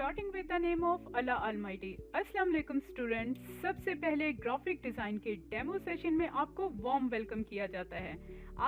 Starting with the name of Allah Almighty. अस्सलाम वालेकुम students. सबसे पहले ग्राफिक डिज़ाइन के डेमो सेशन में आपको वार्म वेलकम किया जाता है।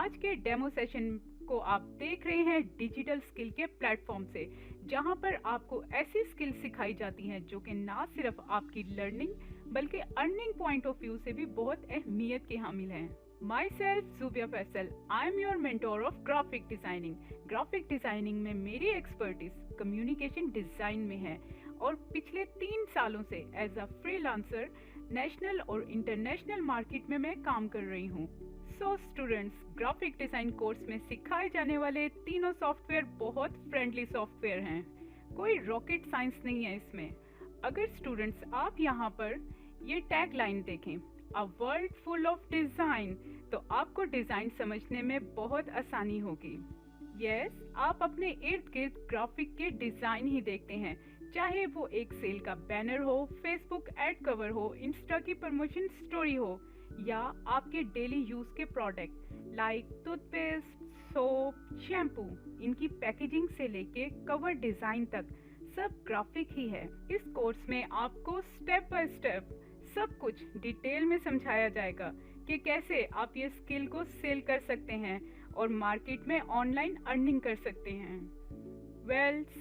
आज के डेमो सेशन को आप देख रहे हैं डिजिटल स्किल के प्लेटफॉर्म से, जहां पर आपको ऐसी स्किल सिखाई जाती हैं जो कि ना सिर्फ आपकी लर्निंग बल्कि अर्निंग पॉइंट ऑफ व्यू से भी बहुत अहमियत के हामिल हैं। Myself Zubia Faisal, I am your mentor of graphic designing. Graphic designing में मेरी एक्सपर्टीज कम्युनिकेशन डिज़ाइन में है और पिछले 3 सालों से एज अ फ्रीलांसर नेशनल और इंटरनेशनल मार्केट में मैं काम कर रही हूँ। So students, graphic design course में सिखाए जाने वाले तीनों सॉफ्टवेयर बहुत फ्रेंडली सॉफ्टवेयर हैं। कोई रॉकेट साइंस नहीं है इसमें। अगर स्टूडेंट्स आप यहाँ पर ये टैग लाइन देखें, a world full of design, तो आपको डिज़ाइन समझने में बहुत आसानी होगी। यस, आप अपने इर्द गिर्द ग्राफिक के डिज़ाइन ही देखते हैं, चाहे वो एक सेल का बैनर हो, फेसबुक एड कवर हो, इंस्टा की प्रमोशन स्टोरी हो, या आपके डेली यूज़ के product like toothpaste, soap, shampoo. इनकी पैकेजिंग से लेके कवर डिज़ाइन तक सब ग्राफिक ही है। इस कोर्स में आपको स्टेप बाय स्टेप सब कुछ डिटेल में समझाया जाएगा कि कैसे आप ये स्किल को सेल कर सकते हैं और मार्केट में ऑनलाइन अर्निंग कर सकते हैं।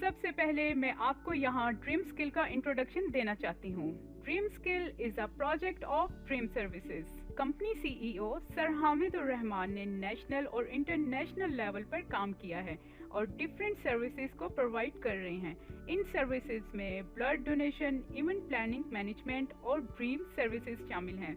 सबसे पहले मैं आपको यहाँ ड्रीम स्किल का इंट्रोडक्शन देना चाहती हूँ। Dream skill is a project of dream services. Company CEO sir Hamidur Rahman ने नेशनल और इंटरनेशनल लेवल पर काम किया है और डिफरेंट सर्विसेज को प्रोवाइड कर रहे हैं। इन सर्विसेज में blood donation, event planning, management और ड्रीम सर्विसेज शामिल हैं।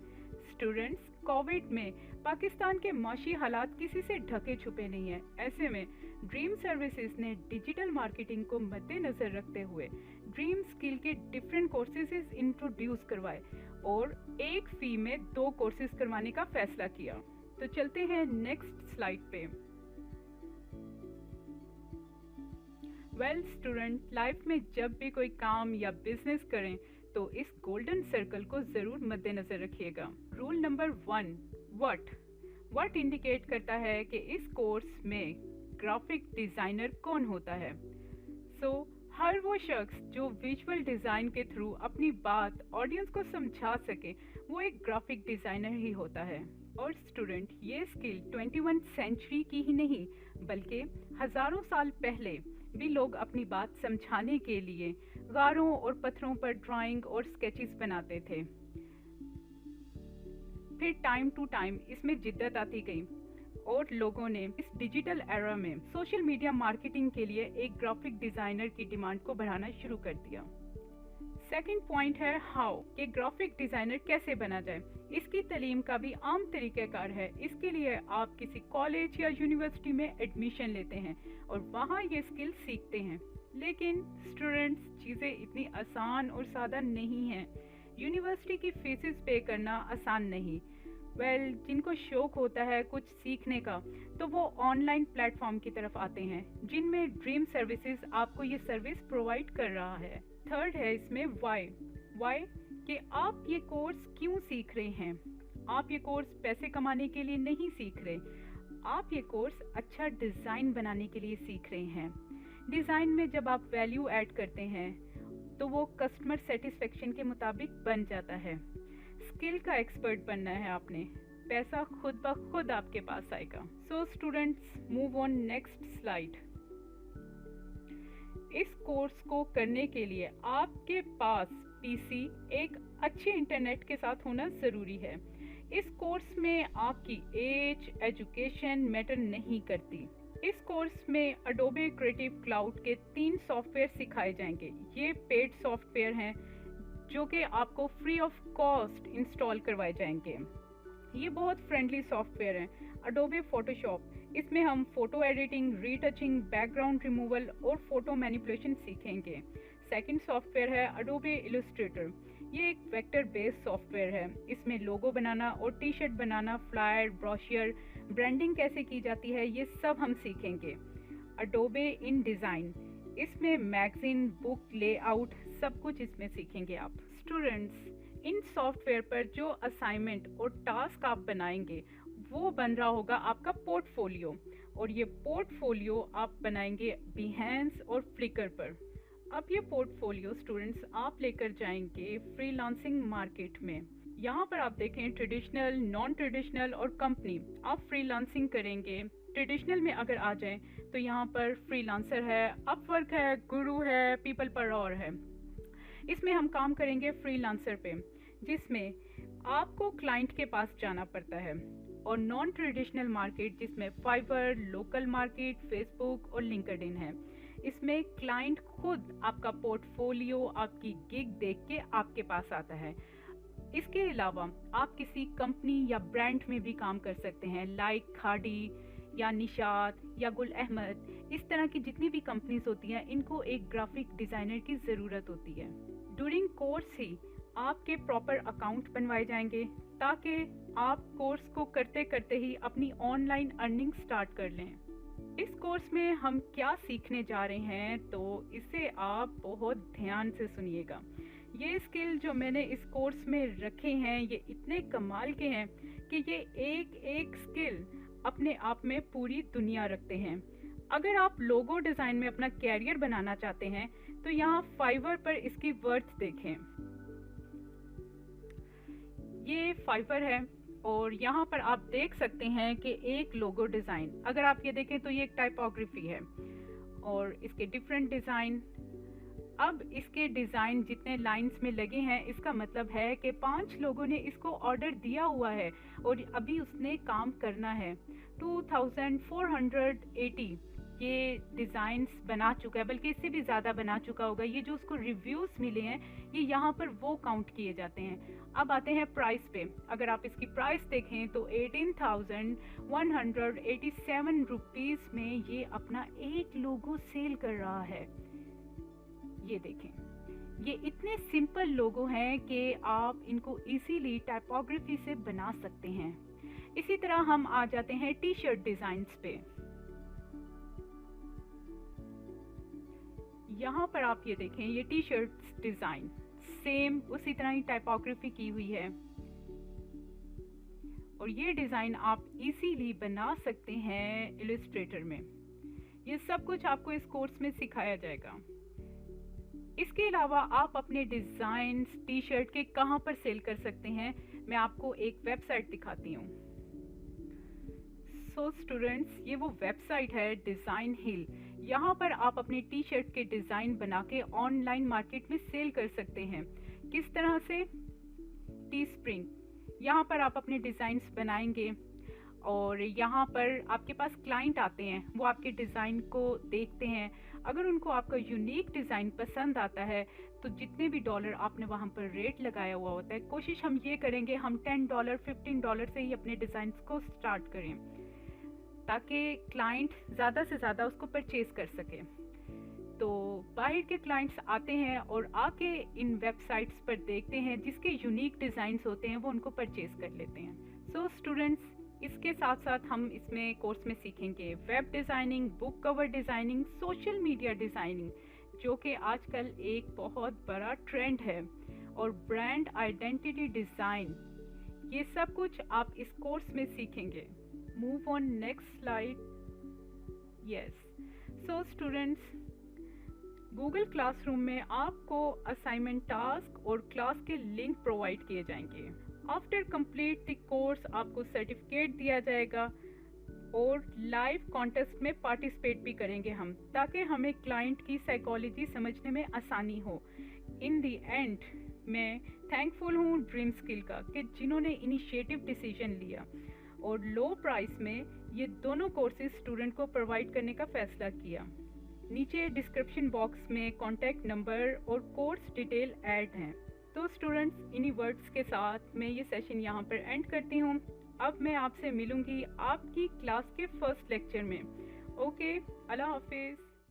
स्टूडेंट्स, कोविड में पाकिस्तान के माशी हालात किसी से ढके छुपे नहीं है। ऐसे में ड्रीम सर्विसेज ने डिजिटल मार्केटिंग को मद्देनजर रखते हुए ड्रीम स्किल के डिफरेंट कोर्सेज इंट्रोड्यूस करवाए और एक फी में 2 कोर्सेज करवाने का फैसला किया। तो चलते हैं नेक्स्ट स्लाइड पे। स्टूडेंट, लाइफ में जब भी कोई काम या बिजनेस करें तो इस गोल्डन सर्कल को जरूर मद्देनजर रखिएगा। रूल नंबर 1, व्हाट इंडिकेट करता है कि इस कोर्स में ग्राफिक डिजाइनर कौन होता है। हर वो शख्स जो विजुअल डिजाइन के थ्रू अपनी बात ऑडियंस को समझा सके, वो एक ग्राफिक डिजाइनर ही होता है। और स्टूडेंट, ये स्किल 21वीं सेंचुरी की ही नहीं बल्कि हजारों साल पहले भी लोग अपनी बात समझाने के लिए गारों और पत्थरों पर ड्राइंग और स्केचेस बनाते थे। फिर टाइम टू टाइम इसमें जिद्दत आती गई और लोगों ने इस डिजिटल एरा में सोशल मीडिया मार्केटिंग के लिए एक ग्राफिक डिजाइनर की डिमांड को बढ़ाना शुरू कर दिया। सेकंड पॉइंट है हाउ, कि ग्राफिक डिजाइनर कैसे बना जाए। इसकी तालीम का भी आम तरीक़ाकार है। इसके लिए आप किसी कॉलेज या यूनिवर्सिटी में एडमिशन लेते हैं और वहाँ ये स्किल सीखते हैं। लेकिन स्टूडेंट्स, चीज़ें इतनी आसान और सादा नहीं हैं। यूनिवर्सिटी की फीसेस पे करना आसान नहीं। जिनको शौक होता है कुछ सीखने का, तो वो ऑनलाइन प्लेटफॉर्म की तरफ आते हैं जिनमें ड्रीम सर्विसेज आपको ये सर्विस प्रोवाइड कर रहा है। थर्ड है इसमें वाई, कि आप ये कोर्स क्यों सीख रहे हैं। आप ये कोर्स पैसे कमाने के लिए नहीं सीख रहे, आप ये कोर्स अच्छा डिज़ाइन बनाने के लिए सीख रहे हैं। डिज़ाइन में जब आप वैल्यू ऐड करते हैं तो वो कस्टमर सेटिस्फेक्शन के मुताबिक बन जाता है। स्किल का एक्सपर्ट बनना है आपने, पैसा खुद ब खुद आपके पास आएगा। Students, move on next slide. इस कोर्स को करने के लिए आपके पास पीसी एक अच्छे इंटरनेट के साथ होना ज़रूरी है। इस कोर्स में आपकी एज, एजुकेशन मैटर नहीं करती। इस कोर्स में अडोबे क्रिएटिव क्लाउड के 3 सॉफ्टवेयर सिखाए जाएंगे। ये पेड सॉफ्टवेयर हैं जो कि आपको फ्री ऑफ कॉस्ट इंस्टॉल करवाए जाएंगे। ये बहुत फ्रेंडली सॉफ्टवेयर हैं। अडोबे फोटोशॉप, इसमें हम photo editing, retouching, background removal और फोटो मैनिपुलेशन सीखेंगे। सेकंड सॉफ्टवेयर है अडोबे इलस्ट्रेटर। ये एक वेक्टर बेस्ड सॉफ्टवेयर है। इसमें लोगो बनाना और टी शर्ट बनाना, फ्लायर, ब्रोशियर, ब्रांडिंग कैसे की जाती है, ये सब हम सीखेंगे। अडोबे इन डिज़ाइन, इसमें मैगजीन, बुक लेआउट, सब कुछ इसमें सीखेंगे आप। स्टूडेंट्स, इन सॉफ्टवेयर पर जो असाइनमेंट और टास्क आप बनाएंगे वो बन रहा होगा आपका पोर्टफोलियो, और ये पोर्टफोलियो आप बनाएंगे बिहेंस और फ्लिकर पर। अब ये पोर्टफोलियो स्टूडेंट्स आप लेकर जाएंगे फ्रीलांसिंग मार्केट में। यहाँ पर आप देखें ट्रेडिशनल, नॉन ट्रेडिशनल और कंपनी। आप फ्रीलांसिंग करेंगे, ट्रेडिशनल में अगर आ जाएं तो यहाँ पर फ्रीलांसर है, अपवर्क है, गुरु है, पीपल पर और है। इसमें हम काम करेंगे फ्रीलांसर पे, जिसमें आपको क्लाइंट के पास जाना पड़ता है। और नॉन ट्रेडिशनल मार्केट जिसमें फाइवर, लोकल मार्केट, फेसबुक और लिंक्डइन है, इसमें क्लाइंट खुद आपका पोर्टफोलियो, आपकी गिग देख के आपके पास आता है। इसके अलावा आप किसी कंपनी या ब्रांड में भी काम कर सकते हैं, लाइक खाड़ी या निशात या गुल अहमद। इस तरह की जितनी भी कंपनीज होती हैं, इनको एक ग्राफिक डिज़ाइनर की ज़रूरत होती है। ड्यूरिंग कोर्स ही आपके प्रॉपर अकाउंट बनवाए जाएंगे, ताकि आप कोर्स को करते करते ही अपनी ऑनलाइन अर्निंग स्टार्ट कर लें। इस कोर्स में हम क्या सीखने जा रहे हैं, तो इसे आप बहुत ध्यान से सुनिएगा। ये स्किल जो मैंने इस कोर्स में रखे हैं, ये इतने कमाल के हैं कि ये एक एक स्किल अपने आप में पूरी दुनिया रखते हैं। अगर आप लोगो डिज़ाइन में अपना कैरियर बनाना चाहते हैं तो यहाँ फाइवर पर इसकी वर्थ देखें। ये फाइवर है और यहाँ पर आप देख सकते हैं कि एक लोगो डिज़ाइन, अगर आप ये देखें तो ये एक टाइपोग्राफी है और इसके डिफरेंट डिज़ाइन। अब इसके डिज़ाइन जितने लाइंस में लगे हैं, इसका मतलब है कि 5 लोगों ने इसको ऑर्डर दिया हुआ है और अभी उसने काम करना है। 2480 ये डिज़ाइंस बना चुका है, बल्कि इससे भी ज़्यादा बना चुका होगा। ये जो उसको रिव्यूज़ मिले हैं, ये यहाँ पर वो काउंट किए जाते हैं। अब आते हैं प्राइस पे। अगर आप इसकी प्राइस देखें तो 18,187 रुपीज़ में ये अपना एक लोगो सेल कर रहा है। ये देखें, ये इतने सिंपल लोगो हैं कि आप इनको इजीली टाइपोग्राफी से बना सकते हैं। इसी तरह हम आ जाते हैं टी शर्ट डिज़ाइंस पे। यहाँ पर आप ये देखें, ये टी शर्ट डिज़ाइन सेम उसी तरह ही टाइपोग्राफी की हुई है और ये डिज़ाइन आप इजीली बना सकते हैं इलस्ट्रेटर में। ये सब कुछ आपको इस कोर्स में सिखाया जाएगा। इसके अलावा आप अपने डिज़ाइंस टी शर्ट के कहाँ पर सेल कर सकते हैं, मैं आपको एक वेबसाइट दिखाती हूँ। सो स्टूडेंट्स, ये वो वेबसाइट है डिज़ाइन हिल। यहाँ पर आप अपनी टी शर्ट के डिज़ाइन बना के ऑनलाइन मार्केट में सेल कर सकते हैं। किस तरह से? टी स्प्रिंग, यहाँ पर आप अपने डिज़ाइंस बनाएंगे और यहाँ पर आपके पास क्लाइंट आते हैं, वो आपके डिज़ाइन को देखते हैं। अगर उनको आपका यूनिक डिज़ाइन पसंद आता है तो जितने भी डॉलर आपने वहाँ पर रेट लगाया हुआ होता है, कोशिश हम ये करेंगे हम $10, $15 से ही अपने डिज़ाइंस को स्टार्ट करें, ताकि क्लाइंट ज़्यादा से ज़्यादा उसको परचेज़ कर सके। तो बाहर के क्लाइंट्स आते हैं और आके इन वेबसाइट्स पर देखते हैं, जिसके यूनिक डिज़ाइंस होते हैं वो उनको परचेज़ कर लेते हैं। सो स्टूडेंट्स, इसके साथ साथ हम इसमें कोर्स में सीखेंगे web designing, book cover designing, social media designing, जो कि आजकल एक बहुत बड़ा ट्रेंड है, और ब्रांड आइडेंटिटी डिज़ाइन। ये सब कुछ आप इस कोर्स में सीखेंगे। Move on next slide. Yes, so students, Google classroom में आपको असाइनमेंट, टास्क और क्लास के लिंक प्रोवाइड किए जाएंगे। आफ्टर कंप्लीट द कोर्स आपको सर्टिफिकेट दिया जाएगा और लाइव कॉन्टेस्ट में पार्टिसिपेट भी करेंगे हम, ताकि हमें क्लाइंट की साइकोलॉजी समझने में आसानी हो। इन द एंड मैं थैंकफुल हूँ ड्रीम स्किल का, कि जिन्होंने इनिशिएटिव डिसीजन लिया और लो प्राइस में ये दोनों कोर्सेज स्टूडेंट को प्रोवाइड करने का फैसला किया। नीचे डिस्क्रिप्शन बॉक्स में कॉन्टैक्ट नंबर और कोर्स डिटेल ऐड हैं। तो स्टूडेंट्स, इन्हीं वर्ड्स के साथ मैं ये सेशन यहाँ पर एंड करती हूँ। अब मैं आपसे मिलूँगी आपकी क्लास के फर्स्ट लेक्चर में। ओके, अल्लाह हाफिज़।